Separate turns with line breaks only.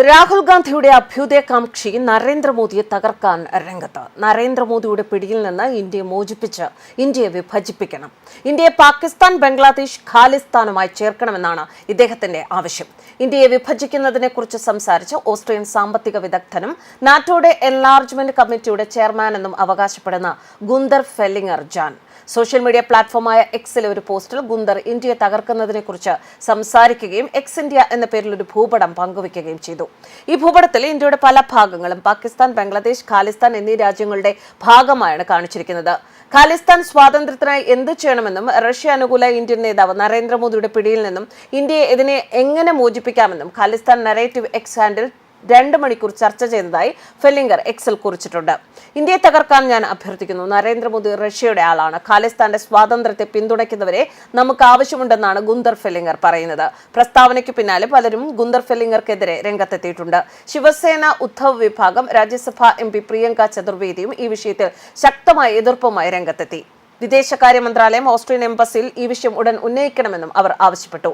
രാഹുൽ ഗാന്ധിയുടെ അഭ്യുദയകാംക്ഷി നരേന്ദ്രമോദിയെ തകർക്കാൻ രംഗത്ത്. നരേന്ദ്രമോദിയുടെ പിടിയിൽ നിന്ന് ഇന്ത്യയെ മോചിപ്പിച്ച് ഇന്ത്യയെ വിഭജിപ്പിക്കണം. ഇന്ത്യയെ പാകിസ്ഥാൻ, ബംഗ്ലാദേശ്, ഖാലിസ്ഥാനുമായി ചേർക്കണമെന്നാണ് ഇദ്ദേഹത്തിന്റെ ആവശ്യം. ഇന്ത്യയെ വിഭജിക്കുന്നതിനെക്കുറിച്ച് സംസാരിച്ച ഓസ്ട്രിയൻ സാമ്പത്തിക വിദഗ്ധനും നാറ്റോയുടെ എൻലാർജ്മെന്റ് കമ്മിറ്റിയുടെ ചെയർമാനെന്നും അവകാശപ്പെടുന്ന ഗുന്തർ ഫെല്ലിംഗർ ജാൻ സോഷ്യൽ മീഡിയ പ്ലാറ്റ്ഫോമായ എക്സിലെ ഒരു പോസ്റ്റിൽ ഗുന്തർ ഇന്ത്യയെ തകർക്കുന്നതിനെക്കുറിച്ച് സംസാരിക്കുകയും എക്സ് ഇന്ത്യ എന്ന പേരിൽ ഒരു ഭൂപടം പങ്കുവയ്ക്കുകയും ചെയ്തു. ഈ ഭൂപടത്തിൽ ഇന്ത്യയുടെ പല ഭാഗങ്ങളും പാകിസ്ഥാൻ, ബംഗ്ലാദേശ്, ഖാലിസ്ഥാൻ എന്നീ രാജ്യങ്ങളുടെ ഭാഗമായാണ് കാണിച്ചിരിക്കുന്നത്. ഖാലിസ്ഥാൻ സ്വാതന്ത്ര്യത്തിനായി എന്ത് ചെയ്യണമെന്നും റഷ്യ അനുകൂല ഇന്ത്യൻ നേതാവ് നരേന്ദ്രമോദിയുടെ പിടിയിൽ നിന്നും ഇന്ത്യയെ ഇതിനെ എങ്ങനെ മോചിപ്പിക്കാമെന്നും ഖാലിസ്ഥാൻ നരേറ്റീവ് എക്സ് ഹാൻഡിൽ 2 മണിക്കൂർ ചർച്ച ചെയ്തതായി ഫെല്ലിംഗർ എക്സിൽ കുറിച്ചിട്ടുണ്ട്. ഇന്ത്യയെ തകർക്കാൻ ഞാൻ അഭ്യർത്ഥിക്കുന്നു. നരേന്ദ്രമോദി റഷ്യയുടെ ആളാണ്. ഖാലിസ്ഥാന്റെ സ്വാതന്ത്ര്യത്തെ പിന്തുണയ്ക്കുന്നവരെ നമുക്ക് ആവശ്യമുണ്ടെന്നാണ് ഗുന്തർ ഫെല്ലിംഗർ പറയുന്നത്. പ്രസ്താവനയ്ക്ക് പിന്നാലെ പലരും ഗുന്തർ ഫെല്ലിംഗർക്കെതിരെ രംഗത്തെത്തിയിട്ടുണ്ട്. ശിവസേന ഉദ്ധവ് വിഭാഗം രാജ്യസഭാ MP പ്രിയങ്ക ചതുർവേദിയും ഈ വിഷയത്തിൽ ശക്തമായ എതിർപ്പുമായി രംഗത്തെത്തി. വിദേശകാര്യ മന്ത്രാലയം ഓസ്ട്രിയൻ എംബസിയിൽ ഈ വിഷയം ഉടൻ ഉന്നയിക്കണമെന്നും അവർ ആവശ്യപ്പെട്ടു.